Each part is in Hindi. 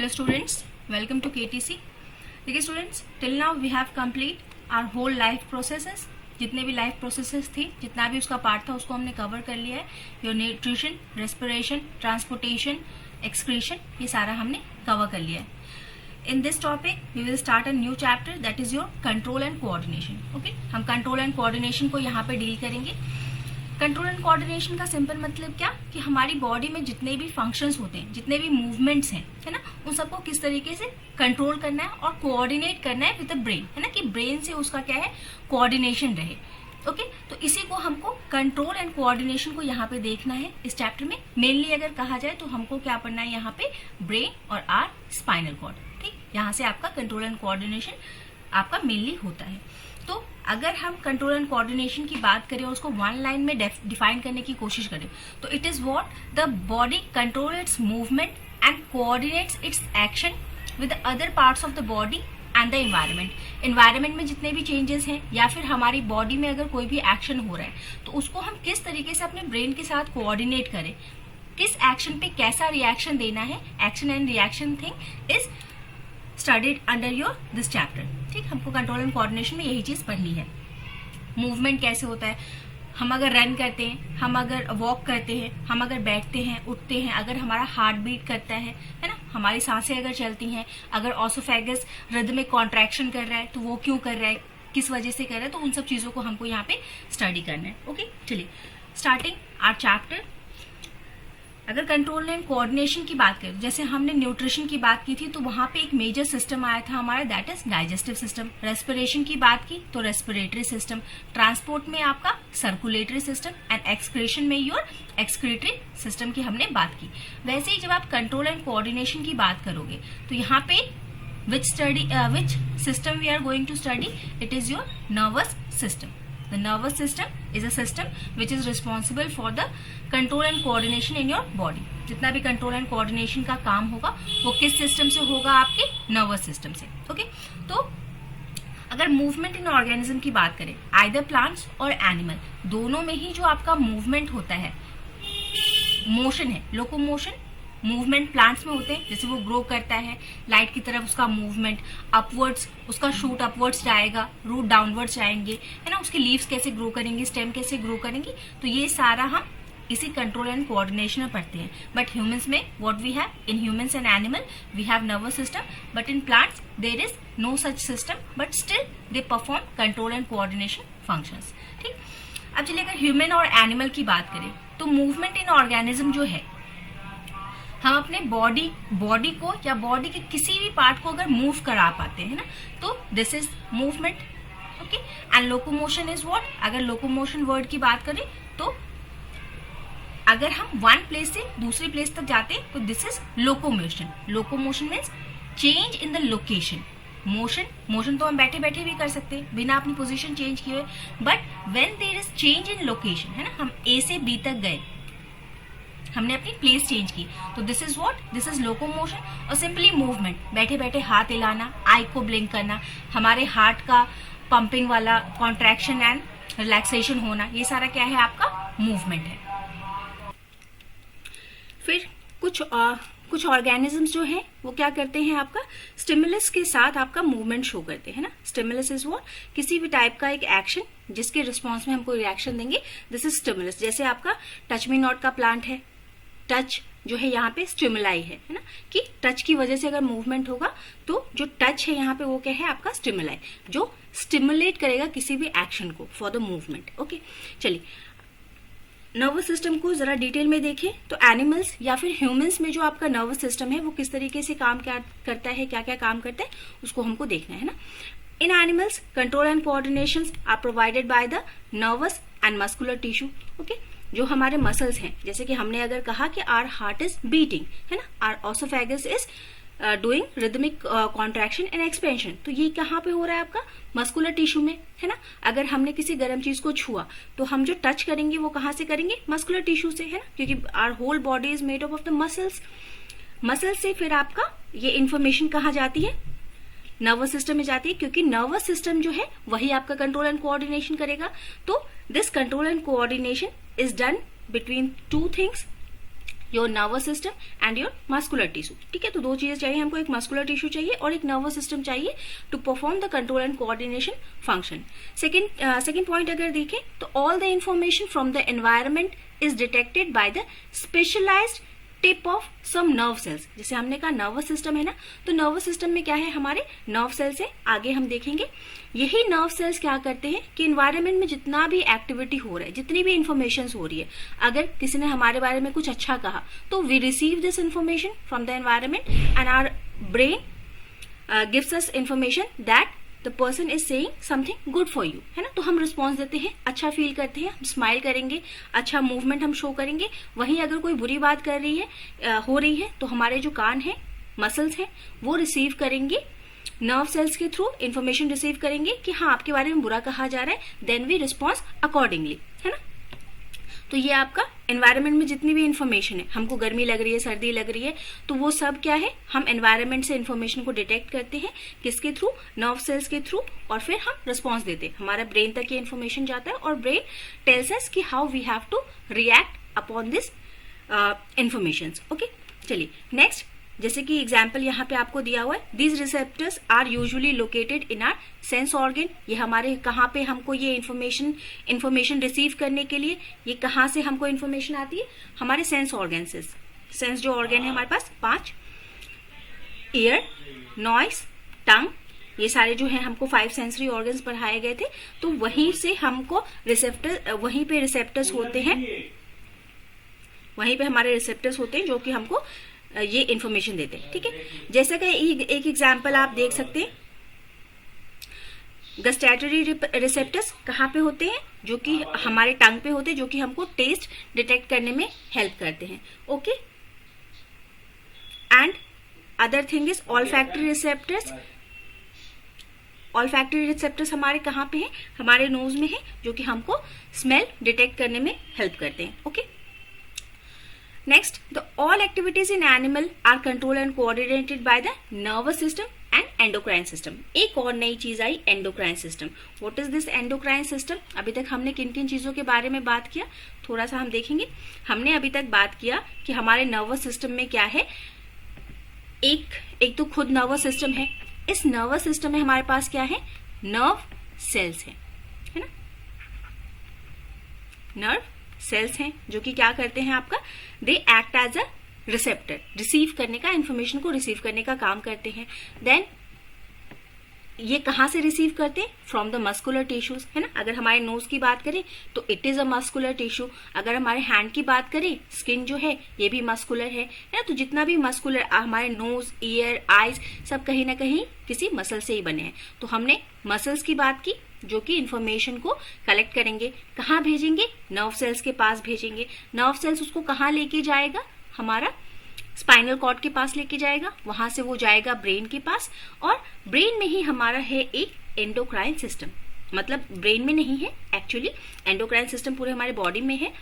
Hello students, welcome to KTC. देखिए students, till now we have complete our whole life processes. जितने भी लाइफ प्रोसेसेस थी, जितना भी उसका पार्ट था, उसको हमने कवर कर लिया है. Your nutrition, respiration, transportation, excretion, ये सारा हमने कवर कर लिया है. In this topic we will start a new chapter that is your control and coordination. Okay, हम कंट्रोल एंड कोऑर्डिनेशन को यहाँ पे डील करेंगे. कंट्रोल एंड कोऑर्डिनेशन का सिंपल मतलब क्या कि हमारी बॉडी में जितने भी फंक्शंस होते हैं, जितने भी मूवमेंट्स हैं, है ना, उन सबको किस तरीके से कंट्रोल करना है और कोऑर्डिनेट करना है विद द ब्रेन, है ना, कि ब्रेन से उसका क्या है, कोऑर्डिनेशन रहे. ओके, तो इसी को हमको कंट्रोल एंड कोऑर्डिनेशन को यहाँ पे देखना है इस चैप्टर में. मेनली अगर कहा जाए तो हमको क्या पढ़ना है यहाँ पे, ब्रेन और आर स्पाइनल कॉर्ड. ठीक, यहाँ से आपका कंट्रोल एंड कोऑर्डिनेशन आपका मेनली होता है. तो अगर हम कंट्रोल एंड कोऑर्डिनेशन की बात करें और उसको वन लाइन में डिफाइन करने की कोशिश करें तो it is what the body control it's movement and coordinates it's action with other parts of the body and the environment. Environment में जितने भी चेंजेस हैं या फिर हमारी बॉडी में अगर कोई भी एक्शन हो रहा है तो उसको हम किस तरीके से अपने ब्रेन के साथ कोऑर्डिनेट करें, किस एक्शन पे कैसा रिएक्शन देना है. Action and reaction thing is studied under your this chapter. ठीक, हमको कंट्रोल एंड कोऑर्डिनेशन में यही चीज पढ़नी है. मूवमेंट कैसे होता है, हम अगर रन करते हैं, हम अगर वॉक करते हैं, हम अगर बैठते हैं, उठते हैं, अगर हमारा हार्ट बीट करता है ना, हमारी सांसें अगर चलती हैं, अगर ऑसोफेगस रिदमिक कॉन्ट्रैक्शन कर रहा है तो वो क्यों कर रहा है, किस वजह से कर रहा है, तो उन सब चीजों को हमको यहाँ पे स्टडी करना है. ओके, चलिए स्टार्टिंग आवर चैप्टर. अगर कंट्रोल एंड कोऑर्डिनेशन की बात करें, जैसे हमने न्यूट्रिशन की बात की थी तो वहां पे एक मेजर सिस्टम आया था हमारा, that is digestive system. Respiration की बात की तो रेस्पिरेटरी सिस्टम. ट्रांसपोर्ट में आपका सर्कुलेटरी सिस्टम एंड एक्सक्रीशन में योर एक्सक्रीटरी सिस्टम की हमने बात की. वैसे ही जब आप कंट्रोल एंड कोऑर्डिनेशन की बात करोगे तो यहाँ पे which system we are going to study, it is your nervous system. The nervous system is a system which is responsible for the control and coordination in your body. जितना भी control and coordination का काम होगा वो किस सिस्टम से होगा, आपके nervous system से. ओके, तो अगर मूवमेंट इन ऑर्गेनिज्म की बात करें, आइदर प्लांट्स और एनिमल, दोनों में ही जो आपका मूवमेंट होता है, मोशन है, लोकोमोशन, मूवमेंट प्लांट्स में होते हैं. जैसे वो ग्रो करता है लाइट की तरफ, उसका मूवमेंट अपवर्ड्स, उसका शूट अपवर्ड्स जाएगा, रूट डाउनवर्ड्स जाएंगे, है ना, उसके लीव्स कैसे ग्रो करेंगे, स्टेम कैसे ग्रो करेंगी, तो ये सारा हम इसी कंट्रोल एंड कोऑर्डिनेशन में पढ़ते हैं. बट ह्यूमंस में what we have, in humans and animal we have nervous system, but in plants there is no such system, but still they perform control and coordination functions. ठीक, अब चलिए अगर ह्यूमन और एनिमल की बात करें तो मूवमेंट इन ऑर्गेनिज्म जो है, हम अपने बॉडी को या बॉडी के किसी भी पार्ट को अगर मूव करा पाते हैं ना, तो this is movement. Okay, and locomotion is what, अगर लोकोमोशन वर्ड की बात करें तो अगर हम वन प्लेस से दूसरी प्लेस तक जाते हैं तो this is locomotion. Locomotion means change in the location. Motion तो हम बैठे बैठे भी कर सकते हैं बिना अपनी पोजीशन चेंज किए, but when there is change in location, है ना, हम ए से बी तक गए, हमने अपनी प्लेस चेंज की, तो this is what, this is locomotion. और सिंपली मूवमेंट, बैठे बैठे हाथ हिलाना, आई को ब्लिंक करना, हमारे हार्ट का पंपिंग वाला कॉन्ट्रैक्शन एंड रिलैक्सेशन होना, ये सारा क्या है, आपका मूवमेंट है. फिर कुछ ऑर्गेनिजम्स जो है वो क्या करते हैं, आपका स्टिमुलस के साथ आपका मूवमेंट शो करते हैं ना. स्टिमुलस इज व्हाट, किसी भी टाइप का एक एक्शन जिसके रिस्पॉन्स में हमको रिएक्शन देंगे, दिस इज स्टिमुलस. जैसे आपका टच मी नॉट का प्लांट है, टच जो है यहाँ पे स्टिमुलाई है ना, कि टच की वजह से अगर मूवमेंट होगा तो जो टच है यहाँ पे वो क्या है, आपका स्टिमुलाई, जो स्टिमुलेट करेगा किसी भी एक्शन को फॉर द मूवमेंट. ओके, चलिए नर्वस सिस्टम को जरा डिटेल में देखें तो एनिमल्स या फिर ह्यूमंस में जो आपका नर्वस सिस्टम है वो किस तरीके से काम करता है, क्या क्या काम करता है, उसको हमको देखना है ना. In animals control and coordination are provided by the nervous and muscular tissue. Okay, जो हमारे मसल्स हैं, जैसे कि हमने अगर कहा कि आर हार्ट इज बीटिंग, है ना, our oesophagus is doing rhythmic contraction and expansion, तो ये कहाँ पे हो रहा है, आपका मस्कुलर टिश्यू में, है ना. अगर हमने किसी गर्म चीज को छुआ तो हम जो टच करेंगे वो कहाँ से करेंगे, मस्कुलर टिश्यू से, है ना, क्योंकि our whole body is made up of the muscles. Muscles से फिर आपका ये इंफॉर्मेशन कहाँ जाती है, नर्वस सिस्टम में जाती है, क्योंकि नर्वस सिस्टम जो है वही आपका कंट्रोल एंड कोऑर्डिनेशन करेगा. तो this control and coordination is done between two things, your nervous system and your muscular tissue. ठीक है, तो दो चीजें चाहिए हमको, एक मस्कुलर टिश्यू चाहिए और एक नर्वस सिस्टम चाहिए to perform the control and coordination function. Second point अगर देखें तो all the information from the environment is detected by the specialised tip of some nerve cells. जैसे हमने कहा नर्वस सिस्टम है ना, तो नर्वस सिस्टम में क्या है, हमारे नर्व सेल्स है, आगे हम देखेंगे। यही नर्व सेल्स क्या करते हैं कि इन्वायरमेंट में जितना भी एक्टिविटी हो रहा है, जितनी भी इंफॉर्मेशन हो रही है, अगर किसी ने हमारे बारे में कुछ अच्छा कहा तो we receive this information from the environment and our brain gives us information that the person is saying something good for you, है ना। तो हम रिस्पॉन्स देते हैं, अच्छा फील करते हैं, हम स्माइल करेंगे, अच्छा मूवमेंट हम शो करेंगे। वहीं अगर कोई बुरी बात कर रही है हो रही है तो हमारे जो कान है, मसल्स हैं, वो रिसीव करेंगे, नर्व सेल्स के थ्रू इंफॉर्मेशन रिसीव करेंगे कि हाँ आपके बारे में बुरा कहा जा रहा है, देन वी रिस्पॉन्स अकॉर्डिंगली, है ना। तो ये आपका एनवायरनमेंट में जितनी भी इंफॉर्मेशन है, हमको गर्मी लग रही है, सर्दी लग रही है, तो वो सब क्या है, हम एनवायरनमेंट से इंफॉर्मेशन को डिटेक्ट करते हैं, किसके थ्रू, नर्व सेल्स के थ्रू, और फिर हम रिस्पॉन्स देते हैं। हमारा ब्रेन तक ये इंफॉर्मेशन जाता है और ब्रेन टेल्स अस कि how we have to react upon this information. Okay, चलिए नेक्स्ट, जैसे कि एग्जाम्पल यहाँ पे आपको दिया हुआ है, these receptors are usually located in our sense organ. ये हमारे कहाँ पे हमको ये इंफॉर्मेशन रिसीव करने के लिए, ये कहाँ से हमको इंफॉर्मेशन आती है, हमारे सेंस ऑर्गन से। सेंस जो ऑर्गन है हमारे पास 5, ईयर, नॉइस, टंग, ये सारे जो है हमको 5 सेंसरी ऑर्गन्स पढ़ाए गए थे। तो वहीं से हमको वहीं पे रिसेप्टर्स होते हैं, वहीं पे हमारे रिसेप्टर्स होते हैं जो कि हमको ये इंफॉर्मेशन देते हैं। ठीक है, जैसे कि एक एग्जांपल आप देख सकते हैं, गस्टैटरी रिसेप्टर्स कहाँ पे होते हैं, जो कि हमारे टंग पे होते हैं, जो कि हमको टेस्ट डिटेक्ट करने में हेल्प करते हैं। Okay, and other thing is olfactory receptors. Olfactory receptors हमारे कहाँ पे हैं, हमारे नोज में है, जो कि हमको स्मेल डिटेक्ट करने में हेल्प करते हैं। Okay, next, the all activities in animal are controlled and coordinated by the nervous system and endocrine system। एक और नई चीज आई, endocrine system। what is this endocrine system? अभी तक हमने किन किन चीजों के बारे में बात किया, थोड़ा सा हम देखेंगे। हमने अभी तक बात किया कि हमारे नर्वस सिस्टम में क्या है, एक तो खुद नर्वस सिस्टम है, इस नर्वस सिस्टम में हमारे पास क्या है, नर्व सेल्स है ना, नर्व सेल्स हैं जो कि क्या करते हैं आपका, they act as a receptor, receive करने का, इंफॉर्मेशन को रिसीव करने का काम करते हैं। देन ये कहाँ से रिसीव करते हैं, फ्रॉम द मस्कुलर टिश्यूज, है ना। अगर हमारे नोज की बात करें तो it is a muscular tissue, अगर हमारे हैंड की बात करें, स्किन जो है ये भी मस्कुलर है ना। तो जितना भी मस्कुलर, हमारे नोज, ईयर, आईज, सब कहीं ना कहीं किसी मसल से ही बने हैं। तो हमने मसल्स की बात की जो कि इंफॉर्मेशन को कलेक्ट करेंगे, कहाँ भेजेंगे, नर्व सेल्स के पास भेजेंगे। नर्व सेल्स उसको कहाँ लेके जाएगा, हमारा स्पाइनल कॉर्ड के पास लेके जाएगा, वहां से वो जाएगा ब्रेन के पास, और ब्रेन में ही हमारा है एक एंडोक्राइन सिस्टम। मतलब ब्रेन में नहीं है एक्चुअली, एंडोक्राइन सिस्टम पूरे हमारे बॉडी में है,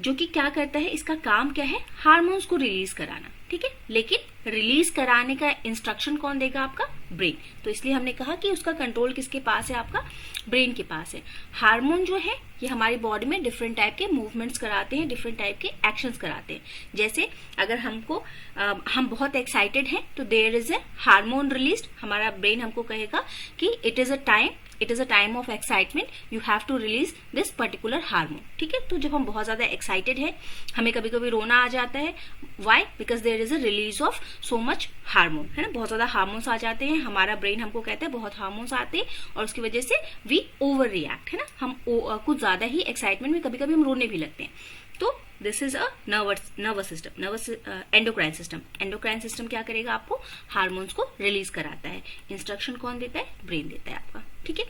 जो कि क्या करता है, इसका काम क्या है, हार्मोन्स को रिलीज कराना। ठीक है, लेकिन रिलीज कराने का इंस्ट्रक्शन कौन देगा, आपका ब्रेन। तो इसलिए हमने कहा कि उसका कंट्रोल किसके पास है, आपका ब्रेन के पास है। हार्मोन जो है ये हमारी बॉडी में डिफरेंट टाइप के मूवमेंट्स कराते हैं, डिफरेंट टाइप के एक्शंस कराते हैं। जैसे अगर हम बहुत एक्साइटेड हैं तो there is a hormone released, हमारा ब्रेन हमको कहेगा कि it is a time of excitement, you have to release this particular hormone. ठीक है, तो जब हम बहुत ज्यादा एक्साइटेड है, हमें कभी कभी रोना आ जाता है, why, because there is a release of so much hormone, है ना। बहुत ज्यादा हार्मोन्स आ जाते हैं, हमारा ब्रेन हमको कहता है बहुत हार्मोन्स आते हैं, और उसकी वजह से वी ओवर रिएक्ट, है ना। हम कुछ ज्यादा ही एक्साइटमेंट में कभी कभी हम रोने भी लगते हैं। तो this is a nervous system, endocrine system. Endocrine system क्या करेगा, आपको हार्मोन्स को रिलीज कराता है। इंस्ट्रक्शन कौन देता है, ब्रेन देता है आपका। ठीक है,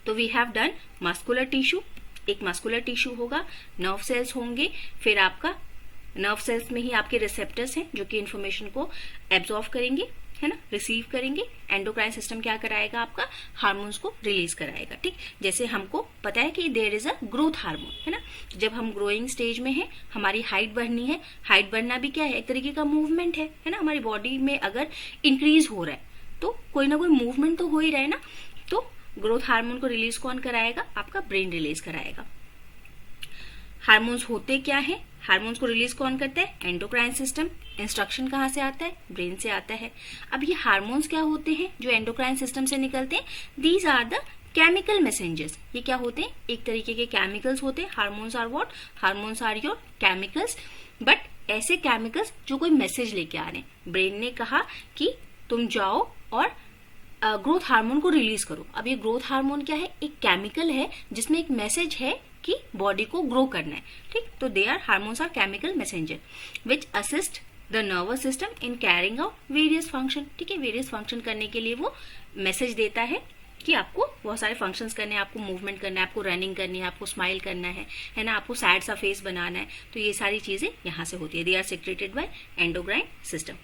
तो we have done muscular tissue, एक मस्कुलर टिश्यू होगा, नर्व सेल्स होंगे, फिर आपका नर्व सेल्स में ही आपके रिसेप्टर्स हैं जो कि इंफॉर्मेशन को एब्जॉर्व करेंगे, है ना, रिसीव करेंगे। एंडोक्राइन सिस्टम क्या कराएगा, आपका हार्मोन्स को रिलीज कराएगा। ठीक, जैसे हमको पता है कि there is a growth hormone, है ना। जब हम ग्रोइंग स्टेज में है, हमारी हाइट बढ़नी है, हाइट बढ़ना भी क्या है, एक तरीके का मूवमेंट है ना। हमारी बॉडी में अगर इंक्रीज हो रहा है तो कोई ना कोई मूवमेंट तो हो ही रहा है ना। तो ग्रोथ हार्मोन को रिलीज कौन कराएगा, आपका ब्रेन रिलीज कराएगा। हार्मोन्स होते क्या है, हार्मोन्स को रिलीज कौन करता है? Endocrine system. इंस्ट्रक्शन कहाँ से आता है? ब्रेन से आता है। अब ये हार्मोन्स क्या होते हैं जो एंडोक्राइन सिस्टम से निकलते हैं? These are the chemical messengers. ये क्या होते हैं? एक तरीके के केमिकल्स होते हैं। Hormones are what? Hormones are your chemicals, but ऐसे केमिकल्स जो कोई मैसेज लेके आ रहे हैं। ब्रेन ने कहा कि तुम जाओ और ग्रोथ हार्मोन को रिलीज करो। अब ये ग्रोथ हार्मोन क्या है? एक केमिकल है जिसमें एक मैसेज है कि बॉडी को ग्रो करना है। ठीक, तो they are hormones are chemical messenger which assist the nervous system in carrying out various function. ठीक है, वेरियस फंक्शन करने के लिए वो मैसेज देता है कि आपको बहुत सारे फंक्शंस करने हैं, आपको मूवमेंट करना है, आपको रनिंग करनी है, आपको स्माइल करना है ना, आपको सैड सा फेस बनाना है। तो ये सारी चीजें यहाँ से होती है। They are secreted by endocrine system.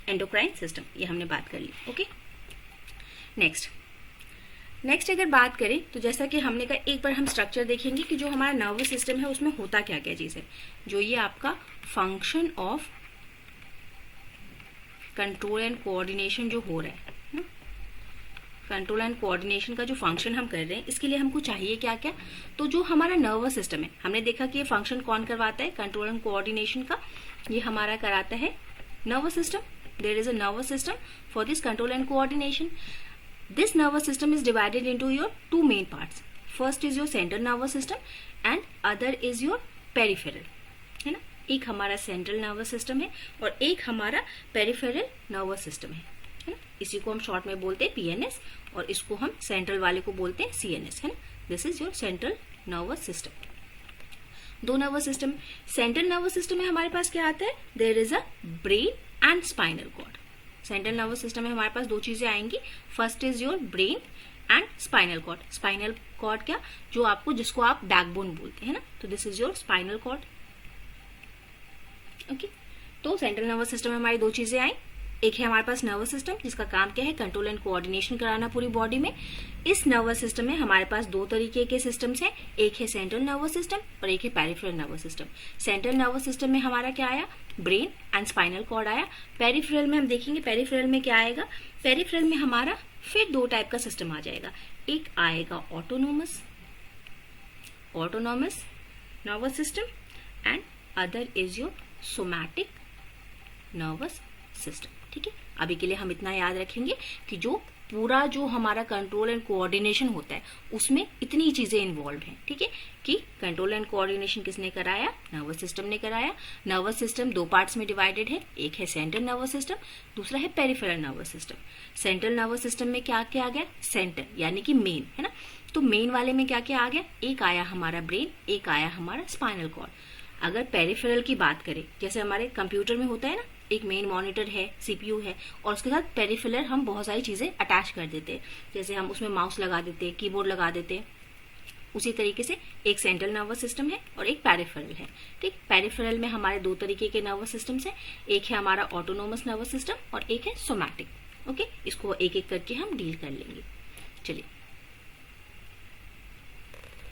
Endocrine system ये हमने बात कर ली। ओके, नेक्स्ट अगर बात करें तो जैसा कि हमने कहा, एक बार हम स्ट्रक्चर देखेंगे कि जो हमारा नर्वस सिस्टम है उसमें होता क्या क्या चीज है। जो ये आपका function of control and coordination जो हो रहा है, कंट्रोल एंड कोऑर्डिनेशन का जो फंक्शन हम कर रहे हैं, इसके लिए हमको चाहिए क्या क्या? तो जो हमारा नर्वस सिस्टम है, हमने देखा कि ये फंक्शन कौन करवाता है? कंट्रोल एंड कोऑर्डिनेशन का ये हमारा कराता है nervous system. There is a nervous system for this control and coordination. This nervous system is divided into your two main parts. First is your central nervous system and other is your peripheral. है ना, एक हमारा सेंट्रल नर्वस सिस्टम है और एक हमारा पेरिफेरल नर्वस सिस्टम है ना। इसी को हम शॉर्ट में बोलते हैं पीएनएस और इसको हम सेंट्रल वाले को बोलते हैं सीएनएस, है ना। This is your central nervous system. दो nervous system. Central nervous system में हमारे पास क्या आता है? There is a brain and spinal cord. Central nervous system में हमारे पास दो चीजें आएंगी। First is your brain and spinal cord. Spinal cord क्या? जो आपको, जिसको आप बैकबोन बोलते हैं ना, तो this is your spinal cord. Okay, तो सेंट्रल नर्वस सिस्टम में हमारी दो चीजें आई। एक है हमारे पास नर्वस सिस्टम जिसका काम क्या है? कंट्रोल एंड कोऑर्डिनेशन कराना पूरी बॉडी में। इस नर्वस सिस्टम में हमारे पास दो तरीके के सिस्टम्स हैं, एक है सेंट्रल नर्वस सिस्टम और एक है peripheral nervous system. Central nervous system में हमारा क्या आया? ब्रेन एंड स्पाइनल कॉर्ड आया। पेरिफेरल में हम देखेंगे पेरिफेरल में क्या आएगा? पेरिफेरल में हमारा फिर दो टाइप का सिस्टम आ जाएगा। एक आएगा autonomous nervous system and other is your somatic nervous system. ठीक है, अभी के लिए हम इतना याद रखेंगे कि जो पूरा जो हमारा कंट्रोल एंड कोऑर्डिनेशन होता है उसमें इतनी चीजें इन्वॉल्व हैं। ठीक है, कि कंट्रोल एंड कोऑर्डिनेशन किसने कराया? नर्वस सिस्टम ने कराया। नर्वस सिस्टम दो पार्ट्स में डिवाइडेड है, एक है सेंट्रल नर्वस सिस्टम, दूसरा है peripheral nervous system. Central nervous system में क्या क्या आ गया? सेंटर यानी कि मेन, है ना। तो मेन वाले में क्या क्या आ गया? एक आया हमारा ब्रेन, एक आया हमारा स्पाइनल कॉर्ड। अगर पेरिफेरल की बात करें, जैसे हमारे कंप्यूटर में होता है ना, एक मेन मॉनिटर है, सीपीयू है, और उसके साथ पेरिफेरल हम बहुत सारी चीजें अटैच कर देते हैं। जैसे हम उसमें माउस लगा देते हैं, कीबोर्ड लगा देते हैं। उसी तरीके से एक सेंट्रल नर्वस सिस्टम है और एक पेरिफेरल है। ठीक, पेरिफेरल में हमारे दो तरीके के नर्वस सिस्टम्स हैं, एक है हमारा ऑटोनोमस नर्वस सिस्टम और एक है सोमैटिक। ओके, इसको एक एक करके हम डील कर लेंगे। चलिए,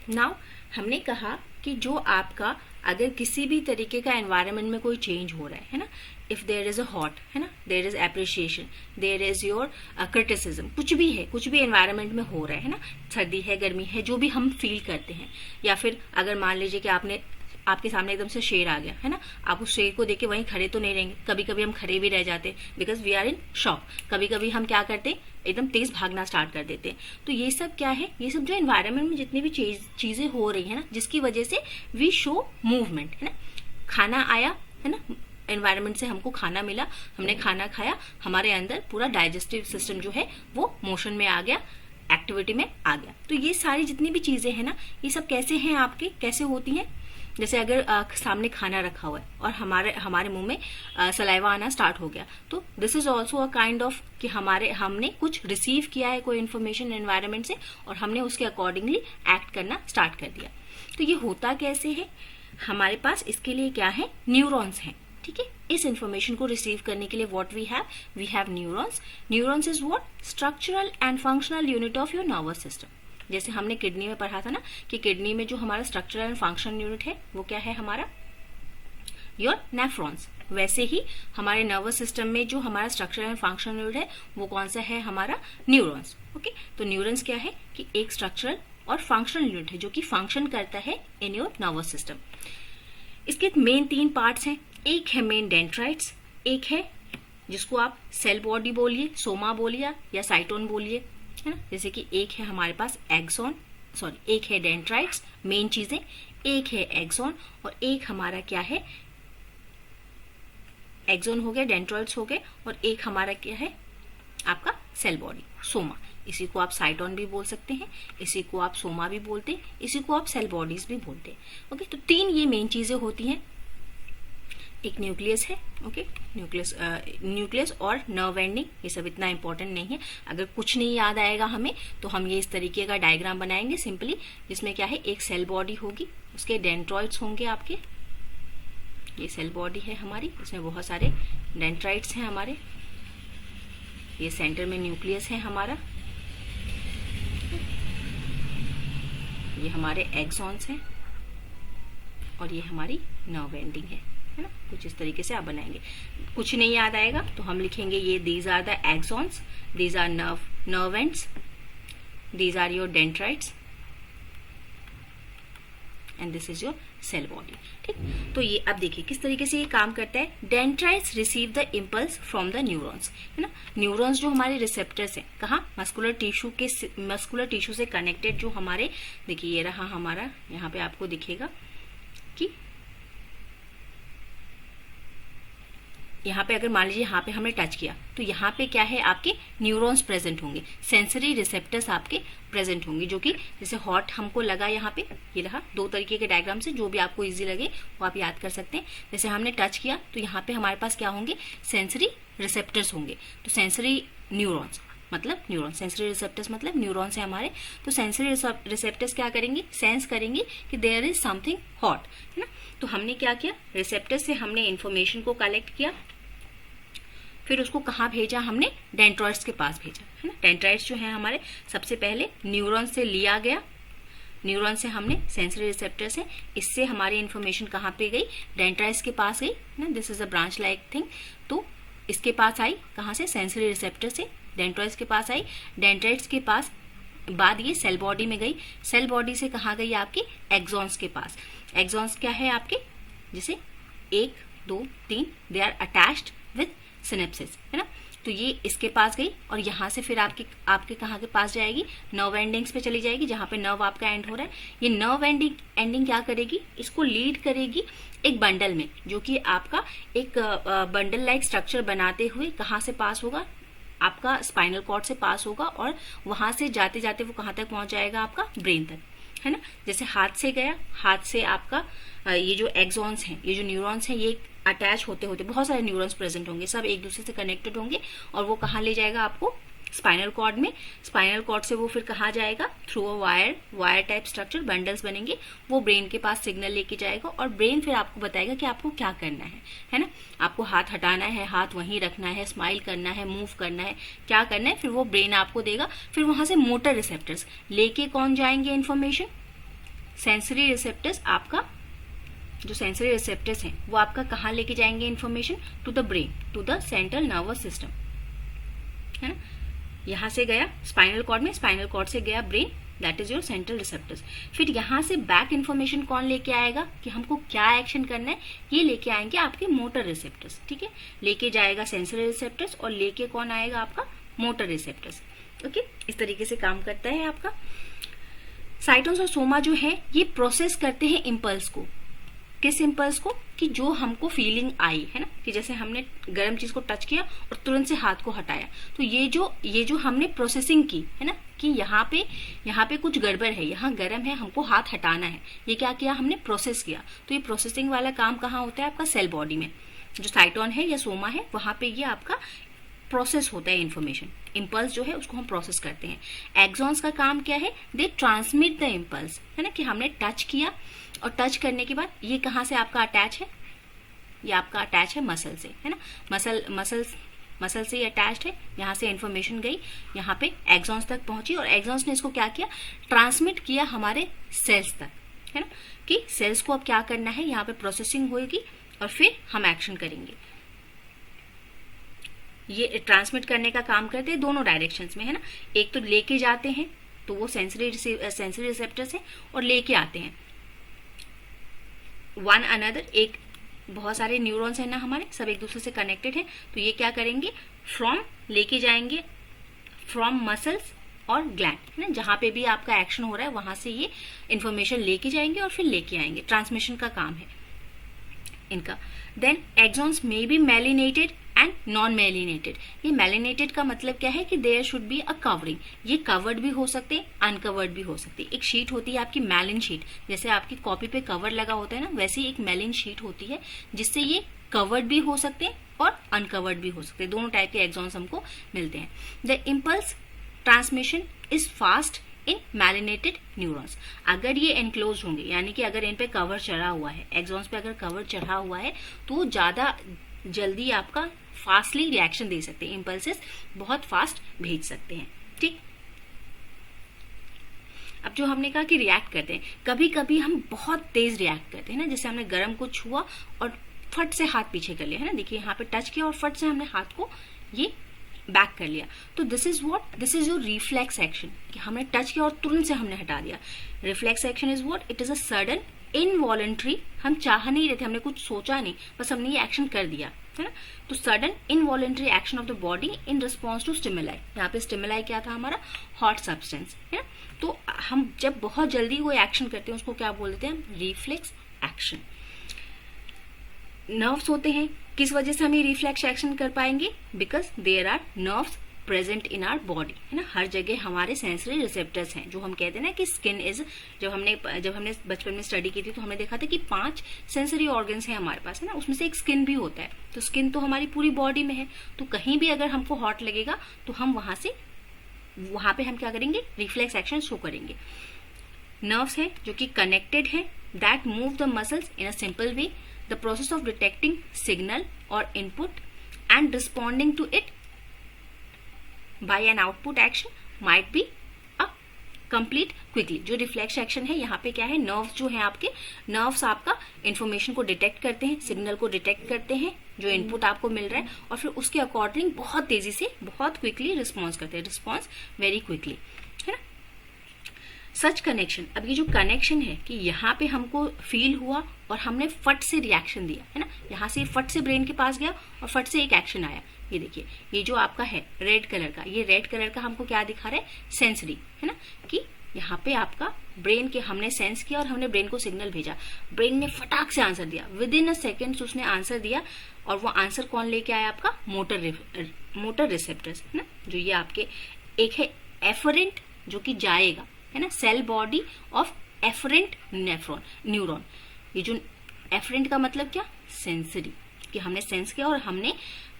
नाउ हमने कहा कि जो आपका अगर किसी भी तरीके का एनवायरनमेंट में कोई चेंज हो रहा है ना, if there is a hot, है ना, there is appreciation, there is your criticism, कुछ भी है, कुछ भी एनवायरनमेंट में हो रहा है ना, सर्दी है, गर्मी है, जो भी हम फील करते हैं, या फिर अगर मान लीजिए कि आपके सामने एकदम से शेर आ गया, है ना, आप उस शेर को देख के वहीं खड़े तो नहीं रहेंगे, कभी कभी हम खड़े भी रह जाते हैं because we are in shock. कभी कभी हम क्या करते हैं, एकदम तेज भागना स्टार्ट कर देते हैं। तो ये सब क्या है? ये सब जो एनवायरनमेंट में जितनी भी चीजें हो रही है ना, जिसकी वजह से वी शो मूवमेंट, है ना। खाना आया, है ना, एनवायरनमेंट से हमको खाना मिला, हमने खाना खाया, हमारे अंदर पूरा डाइजेस्टिव सिस्टम जो है वो मोशन में आ गया, एक्टिविटी में आ गया। तो ये सारी जितनी भी चीजें हैं ना, ये सब कैसे हैं आपके, कैसे होती हैं? जैसे अगर सामने खाना रखा हुआ है और हमारे मुंह में सलाइवा आना स्टार्ट हो गया, तो this is also a kind of कि हमने कुछ रिसीव किया है कोई इन्फॉर्मेशन एनवायरनमेंट से और हमने उसके अकॉर्डिंगली एक्ट करना स्टार्ट कर दिया। तो ये होता कैसे है? हमारे पास इसके लिए क्या है? न्यूरॉन्स हैं। ठीक है, इस इंफॉर्मेशन को रिसीव करने के लिए what we have neurons. Neurons is what? Structural and functional unit of your nervous system. जैसे हमने किडनी में पढ़ा था ना कि किडनी में जो हमारा स्ट्रक्चरल एंड फंक्शन यूनिट है वो क्या है हमारा? Your nephrons. वैसे ही हमारे नर्वस सिस्टम में जो हमारा स्ट्रक्चरल एंड फंक्शन यूनिट है वो कौन सा है? हमारा न्यूरॉन्स। ओके, तो न्यूरॉन्स क्या है कि एक स्ट्रक्चरल और फंक्शनल यूनिट है जो कि फंक्शन करता है इन योर नर्वस सिस्टम। इसके मेन 3 पार्ट्स हैं। एक है मेन डेंड्राइट्स, एक है जिसको आप सेल बॉडी बोलिए, सोमा बोलिए या साइटोन बोलिए, है ना। जैसे कि एक है हमारे पास एक है डेंड्राइट्स, मेन चीजें, एक है एक्सॉन और एक हमारा क्या है, एक्सॉन हो गया, डेंड्राइट्स हो गए, और एक हमारा क्या है आपका सेल बॉडी, सोमा। इसी को आप साइटोन भी बोल सकते हैं, इसी को आप सोमा भी बोलते हैं, इसी को आप सेल बॉडीज भी बोलते हैं। ओके, तो 3 ये मेन चीजें होती हैं। एक न्यूक्लियस है, ओके, न्यूक्लियस और नर्व एंडिंग, ये सब इतना इंपॉर्टेंट नहीं है। अगर कुछ नहीं याद आएगा हमें तो हम ये इस तरीके का डायग्राम बनाएंगे सिंपली, जिसमें क्या है, एक सेल बॉडी होगी, उसके डेंड्राइट्स होंगे आपके, ये सेल बॉडी है हमारी, इसमें बहुत सारे डेंड्राइट्स हैं हमारे, ये सेंटर में न्यूक्लियस है हमारा, ये हमारे एक्सॉन्स हैं और ये हमारी नर्व एंडिंग है ना। कुछ इस तरीके से आप बनाएंगे। कुछ नहीं याद आएगा तो हम लिखेंगे ये these are the axons, these are nerve ends, these are your dendrites and this is your cell body. ठीक, तो ये अब देखिए किस तरीके से ये काम करता है। Dendrites receive the impulse from the neurons, है ना। न्यूरॉन्स जो हमारे रिसेप्टर्स हैं, कहाँ, मस्कुलर टिश्यू से कनेक्टेड, जो हमारे, देखिए ये रहा हमारा, यहाँ पे आपको दिखेगा कि यहाँ पे अगर मान लीजिए यहाँ पे हमने टच किया तो यहाँ पे क्या है, आपके न्यूरॉन्स प्रेजेंट होंगे, सेंसरी रिसेप्टर्स आपके प्रेजेंट होंगे, जो कि जैसे हॉट हमको लगा यहाँ पे, ये रहा, 2 तरीके के डायग्राम से जो भी आपको इजी लगे वो आप याद कर सकते हैं। जैसे हमने टच किया तो यहाँ पे हमारे पास क्या होंगे, सेंसरी रिसेप्टर्स होंगे। तो सेंसरी न्यूरॉन्स मतलब न्यूरॉन, सेंसरी रिसेप्टर्स मतलब न्यूरॉन्स है हमारे। तो सेंसरी रिसेप्टर्स क्या करेंगे, सेंस करेंगे कि देयर इज समथिंग हॉट, है ना। तो हमने क्या किया, रिसेप्टर्स से हमने इंफॉर्मेशन को कलेक्ट किया, फिर उसको कहाँ भेजा, हमने डेंड्राइट्स के पास भेजा, है ना। डेंड्राइट्स जो है हमारे, सबसे पहले न्यूरॉन से लिया गया, न्यूरॉन से हमने सेंसरी रिसेप्टर से, इससे हमारी इंफॉर्मेशन कहाँ पे गई, डेंड्राइट्स के पास गई ना। This is a branch like thing. तो इसके पास आई, कहाँ से, सेंसरी रिसेप्टर से डेंड्राइट्स के पास आई, डेंड्राइट्स के पास बाद ये सेल बॉडी में गई, सेल बॉडी से कहाँ गई, आपकी एक्सॉन्स के पास। एक्सॉन्स क्या है आपके, जैसे 1 2 3, they are attached with synapses, है ना। तो ये इसके पास गई और यहाँ से फिर आपके कहाँ के पास जाएगी, नर्व एंडिंग्स पे चली जाएगी, जहाँ पे नर्व आपका एंड हो रहा है। ये नर्व एंडिंग क्या करेगी, इसको लीड करेगी एक बंडल में, जो कि आपका एक बंडल लाइक स्ट्रक्चर बनाते हुए कहाँ से पास होगा, आपका स्पाइनल कॉर्ड से पास होगा, और वहां से जाते जाते वो कहाँ तक पहुंच जाएगा, आपका ब्रेन तक, है ना। जैसे हाथ से गया, हाथ से आपका ये जो एक्सॉन्स हैं, ये जो न्यूरॉन्स हैं, ये अटैच होते होते बहुत सारे न्यूरॉन्स प्रेजेंट होंगे, सब एक दूसरे से कनेक्टेड होंगे, और वो कहाँ ले जाएगा आपको, स्पाइनल कॉर्ड में। स्पाइनल कॉर्ड से वो फिर कहाँ जाएगा, through a wire type structure, bundles बनेंगे, वो ब्रेन के पास सिग्नल लेके जाएगा, और ब्रेन फिर आपको बताएगा कि आपको क्या करना है ना। आपको हाथ हटाना है, हाथ वहीं रखना है, स्माइल करना है, मूव करना है, क्या करना है, फिर वो ब्रेन आपको देगा। फिर वहां से मोटर रिसेप्टर्स लेके कौन जाएंगे इन्फॉर्मेशन, सेंसरी रिसेप्टर्स। आपका जो सेंसरी रिसेप्टर्स हैं वो आपका कहाँ लेके जाएंगे information, to the brain, to the central nervous system, है ना। यहां से गया स्पाइनल कॉर्ड में, स्पाइनल कॉर्ड से गया brain, that is your central receptors. फिर यहां से बैक इन्फॉर्मेशन कौन लेके आएगा कि हमको क्या एक्शन करना है, ये लेके आएंगे आपके मोटर रिसेप्टर्स, ठीक है। लेके जाएगा सेंसरी रिसेप्टर्स और लेके कौन आएगा, आपका मोटर रिसेप्टर्स। ओके, इस तरीके से काम करता है आपका। साइटोन्स और सोमा जो है ये प्रोसेस करते हैं इम्पल्स को, किस इम्पल्स को, कि जो हमको फीलिंग आई, है ना, कि जैसे हमने गर्म चीज को टच किया और तुरंत से हाथ को हटाया, तो ये जो हमने प्रोसेसिंग की, है ना, कि यहाँ पे कुछ गड़बड़ है, यहाँ गर्म है, हमको हाथ हटाना है, ये क्या किया, हमने प्रोसेस किया। तो ये प्रोसेसिंग वाला काम कहाँ होता है, आपका सेल बॉडी में। जो साइटोन है या सोमा है, वहां पे ये आपका प्रोसेस होता है इन्फॉर्मेशन, इम्पल्स जो है उसको हम प्रोसेस करते हैं। एक्सॉन्स का काम क्या है, दे ट्रांसमिट द इम्पल्स, है ना, कि हमने टच किया और टच करने के बाद ये कहाँ से आपका अटैच है, ये आपका अटैच है मसल से, है ना। मसल से ये अटैच्ड है, यहाँ से इन्फॉर्मेशन गई, यहाँ पे एक्सॉन्स तक पहुंची, और एक्सॉन्स ने इसको क्या किया, ट्रांसमिट किया हमारे सेल्स तक, है ना, कि सेल्स को अब क्या करना है, यहाँ पे प्रोसेसिंग होगी और फिर हम एक्शन करेंगे। ये ट्रांसमिट करने का काम करते हैं दोनों डायरेक्शंस में, है ना। एक तो लेके जाते हैं, तो वो सेंसरी रिसेप्टर्स है, और लेके आते हैं, वन अनदर, एक बहुत सारे न्यूरॉन्स हैं ना हमारे, सब एक दूसरे से कनेक्टेड हैं, तो ये क्या करेंगे, फ्रॉम लेके जाएंगे फ्रॉम मसल्स और ग्लैंड, है ना, जहां पे भी आपका एक्शन हो रहा है वहां से ये इंफॉर्मेशन लेके जाएंगे और फिर लेके आएंगे, ट्रांसमिशन का काम है इनका। Then axons may be myelinated and non myelinated. ये मेलिनेटेड का मतलब क्या है कि there should be a covering, ये कवर्ड भी हो सकते हैं, अनकवर्ड भी हो सकते हैं। एक शीट होती है आपकी मेलिन शीट, जैसे आपकी कॉपी पे कवर लगा होता है ना, वैसे ही एक मेलिन शीट होती है जिससे ये कवर्ड भी हो सकते हैं और अनकवर्ड भी हो सकते हैं, दोनों टाइप के एक्सॉन्स हमको मिलते हैं। The impulse transmission is fast in myelinated neurons. अगर ये एनक्लोज होंगे, यानी कि अगर इन पे कवर चढ़ा हुआ है, एक्सॉन्स पे अगर कवर चढ़ा हुआ है, तो ज्यादा जल्दी आपका फास्टली रिएक्शन दे सकते हैं, इम्पल्सेस बहुत फास्ट भेज सकते हैं। ठीक, अब जो हमने कहा कि रिएक्ट करते हैं, कभी कभी हम बहुत तेज रिएक्ट करते हैं ना, जैसे हमने गर्म को छुआ और फट से हाथ पीछे कर लिया, है ना, देखिए यहाँ पे टच किया और फट से हमने हाथ को ये बैक कर लिया, तो this is what, this is your reflex action, कि हमने टच किया और तुरंत से हमने हटा दिया। Reflex action is what, it is a sudden involuntary, हम चाह नहीं रहे थे, हमने कुछ सोचा नहीं, बस हमने ये एक्शन कर दिया, है ना, तो sudden involuntary action of the body in response to stimuli. यहाँ पे स्टिमुलाई क्या था हमारा, हॉट सब्सटेंस, है ना, तो हम जब बहुत जल्दी कोई एक्शन करते हैं उसको क्या बोल देते हैं, रिफ्लेक्स एक्शन। नर्व्स होते हैं, किस वजह से हम ये रिफ्लेक्स एक्शन कर पाएंगे, because there are nerves present in our body, है ना, हर जगह हमारे सेंसरी रिसेप्टर्स हैं, जो हम कहते हैं ना कि स्किन इज, जब हमने बचपन में स्टडी की थी तो हमने देखा था कि 5 सेंसरी ऑर्गन्स हैं हमारे पास, है ना, उसमें से एक स्किन भी होता है, तो स्किन तो हमारी पूरी बॉडी में है, तो कहीं भी अगर हमको हॉट लगेगा तो हम वहां पे हम क्या करेंगे, रिफ्लेक्स एक्शन शो करेंगे। नर्व्स हैं जो कि कनेक्टेड हैं, that move the muscles in a simple way, the process of detecting signal or input and responding to it by an output action might be a complete quickly। जो रिफ्लेक्स एक्शन है यहाँ पे क्या है, नर्व्स जो है आपके, नर्व्स आपका इंफॉर्मेशन को डिटेक्ट करते हैं, सिग्नल को डिटेक्ट करते हैं, जो इनपुट आपको मिल रहा है, और फिर उसके अकॉर्डिंग बहुत तेजी से, बहुत क्विकली रिस्पॉन्स करते हैं, रिस्पॉन्स वेरी क्विकली, है ना। सच कनेक्शन, अब ये जो कनेक्शन है कि यहाँ पे हमको फील हुआ और हमने फट से रिएक्शन दिया, है ना, यहाँ से फट से ब्रेन के पास गया और फट से एक एक्शन आया, ये देखिए, ये जो आपका है रेड कलर का, ये रेड कलर का हमको क्या दिखा रहा है, सेंसरी, है ना, कि यहाँ पे आपका ब्रेन के हमने सेंस किया और हमने ब्रेन को सिग्नल भेजा, ब्रेन ने फटाक से आंसर दिया, विद इन अ सेकेंड उसने आंसर दिया, और वो आंसर कौन लेके आया, आपका मोटर रिसेप्टर्स, है ना, जो ये आपके एक है एफरेंट, जो कि जाएगा, है ना, cell body of efferent neuron. ये जो एफरेंट का मतलब क्या, सेंसरी, कि हमने सेंस किया और हमने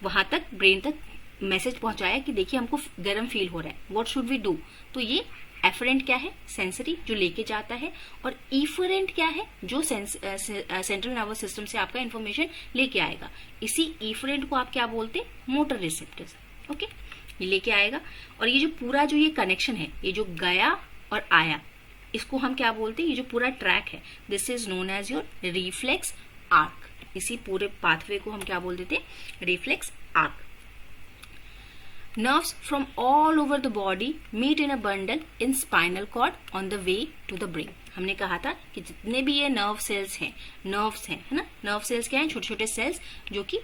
वहां तक ब्रेन तक मैसेज पहुंचाया कि देखिए हमको गर्म फील हो रहा है, व्हाट शुड वी डू, तो ये एफरेंट क्या है, सेंसरी, जो लेके जाता है, और इफरेंट क्या है, जो सेंट्रल नर्वस सिस्टम से आपका इंफॉर्मेशन लेके आएगा, इसी इफरेंट को आप क्या बोलते हैं, मोटर रिसेप्टर्स, ओके, ये लेके आएगा। और ये जो पूरा जो ये कनेक्शन है, ये जो गया और आया, इसको हम क्या बोलते हैं, ये जो पूरा ट्रैक है, this is known as your reflex arc, इसी पूरे पाथवे को हम क्या बोल देते हैं, reflex arc. Nerves from all over the body meet in a bundle in spinal cord on the way to the brain. हमने कहा था कि जितने भी ये नर्व सेल्स हैं, नर्व्स हैं, है ना, नर्व सेल्स क्या हैं, छोटे छोटे सेल्स जो कि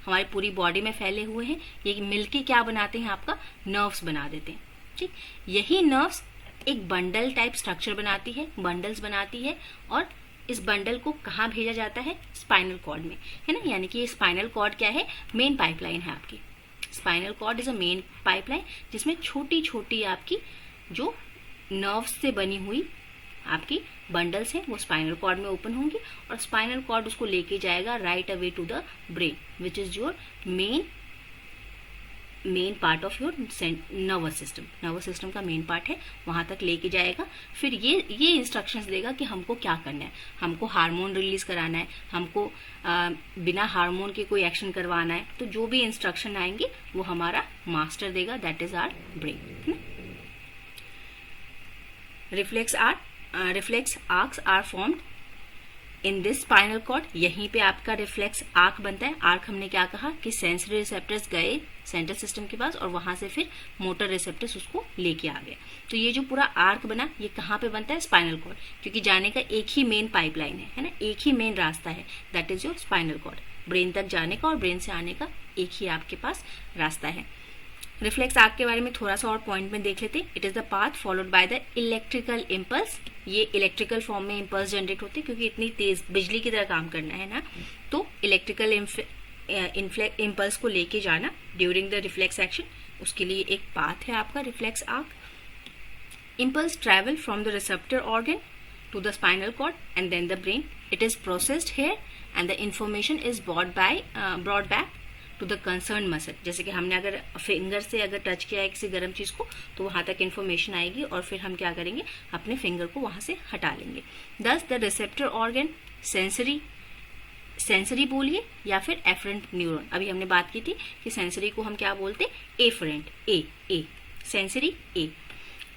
हमारी पूरी बॉडी में फैले हुए हैं, ये मिलके क्या बनाते हैं, आपका नर्व्स बना देते हैं, ठीक। यही नर्व्स एक बंडल टाइप स्ट्रक्चर बनाती है, बंडल्स बनाती है, और इस बंडल को कहाँ भेजा जाता है, स्पाइनल कॉर्ड में, है ना, यानी कि ये स्पाइनल कॉर्ड क्या है, मेन पाइपलाइन है आपकी। Spinal cord is a main pipeline, जिसमें छोटी छोटी आपकी जो नर्व्स से बनी हुई आपकी बंडल्स हैं वो स्पाइनल कॉर्ड में ओपन होंगी, और स्पाइनल कॉर्ड उसको लेके जाएगा right away to the brain, which is your main part of your nervous system. Nervous system का मेन पार्ट है, वहां तक लेके जाएगा, फिर ये इंस्ट्रक्शंस देगा कि हमको क्या करना है, हमको हार्मोन रिलीज कराना है, हमको बिना हार्मोन के कोई एक्शन करवाना है, तो जो भी इंस्ट्रक्शन आएंगे वो हमारा मास्टर देगा, that is our brain. Reflex arcs are formed in this spinal cord यहीं पे आपका रिफ्लेक्स आर्क बनता है। आर्क हमने क्या कहा कि सेंसरी रिसेप्टर्स गए सेंट्रल सिस्टम के पास और वहां से फिर मोटर रिसेप्टर्स उसको लेके आ गए। तो ये जो पूरा आर्क बना ये कहाँ पे बनता है? स्पाइनल कॉर्ड, क्योंकि जाने का एक ही मेन पाइपलाइन है ना, एक ही मेन रास्ता है, that is your spinal cord. Brain तक जाने का और ब्रेन से आने का एक ही आपके पास रास्ता है। रिफ्लेक्स आर्क के बारे में थोड़ा सा और पॉइंट में देख लेते हैं। It is the path followed by the electrical impulse. ये इलेक्ट्रिकल फॉर्म में इम्पल्स जनरेट होते हैं क्योंकि इतनी तेज बिजली की तरह काम करना है ना, तो इलेक्ट्रिकल इम्पल्स को लेके जाना ड्यूरिंग द रिफ्लेक्स एक्शन, उसके लिए एक पाथ है आपका reflex arc. Impulse travel from the receptor organ to the spinal cord and then the brain. It is processed here and the information is brought back to the concerned muscle. जैसे कि हमने अगर फिंगर से अगर टच किया है किसी गर्म चीज को तो वहां तक इन्फॉर्मेशन आएगी और फिर हम क्या करेंगे, अपने फिंगर को वहां से हटा लेंगे। Thus the receptor organ sensory बोलिए या फिर एफरेंट न्यूरॉन। अभी हमने बात की थी कि सेंसरी को हम क्या बोलते, afferent, a sensory a,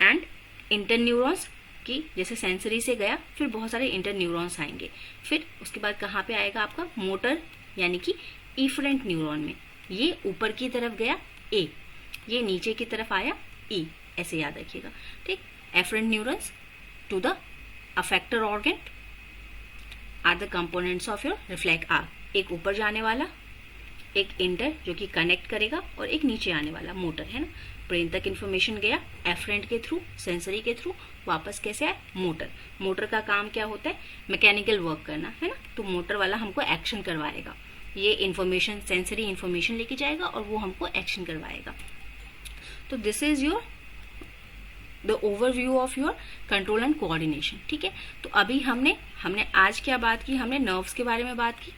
and inter neurons की जैसे सेंसरी से गया फिर बहुत सारे इंटर न्यूरॉन्स आएंगे, फिर उसके बाद कहाँ पे आएगा आपका मोटर यानी कि इफरेंट न्यूरॉन में। ये ऊपर की तरफ गया ए, ये नीचे की तरफ आया ई, ऐसे याद रखिएगा, ठीक। Efferent neurons to the effector organ are the components of your reflex arc. एक ऊपर जाने वाला, एक इंटर जो कि कनेक्ट करेगा, और एक नीचे आने वाला मोटर, है ना। ब्रेन तक इन्फॉर्मेशन गया एफरेंट के थ्रू, सेंसरी के थ्रू, वापस कैसे आए, मोटर। मोटर का काम क्या होता है, मैकेनिकल वर्क करना, है ना। तो मोटर वाला हमको एक्शन करवाएगा, ये इन्फॉर्मेशन सेंसरी इन्फॉर्मेशन लेके जाएगा और वो हमको एक्शन करवाएगा। तो this is your the overview of your control and coordination, ठीक है। तो अभी हमने आज क्या बात की, हमने नर्व्स के बारे में बात की।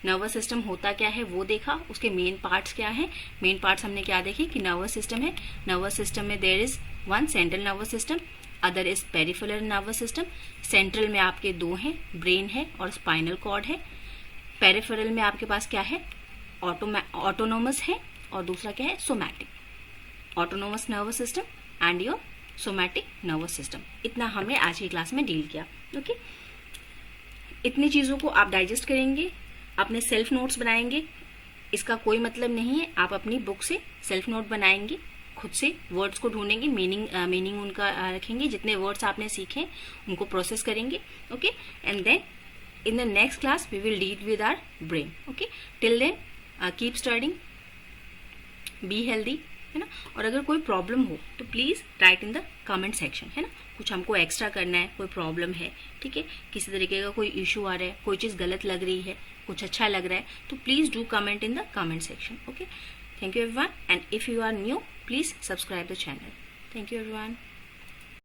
नर्वस सिस्टम होता क्या है वो देखा, उसके मेन पार्ट्स क्या है। मेन पार्ट्स हमने क्या देखे कि नर्वस सिस्टम है। नर्वस सिस्टम में there is one central nervous system, other is peripheral nervous system. Central में आपके दो हैं, ब्रेन है और स्पाइनल कॉर्ड है। पेरिफेरल में आपके पास क्या है, ऑटोनोमस है, और दूसरा क्या है, somatic. Autonomous nervous system and your somatic nervous system. इतना हमने आज की क्लास में डील किया, ओके। इतनी चीजों को आप डाइजेस्ट करेंगे, अपने सेल्फ नोट्स बनाएंगे। इसका कोई नहीं है, आप अपनी बुक से सेल्फ नोट बनाएंगे, खुद से वर्ड्स को ढूंढेंगे, मीनिंग उनका रखेंगे, जितने वर्ड्स आपने सीखे उनको प्रोसेस करेंगे, okay. And then in the next class we will deal with our brain, okay. Till then keep studying, be healthy, है ना। और अगर कोई प्रॉब्लम हो तो please write in the comment section, है ना। कुछ हमको एक्स्ट्रा करना है, कोई प्रॉब्लम है, ठीक है, किसी तरीके का कोई इशू आ रहा है, कोई चीज गलत लग रही है, कुछ अच्छा लग रहा है, तो please do comment in the comment section, okay. Thank you everyone, and if you are new please subscribe the channel. Thank you everyone.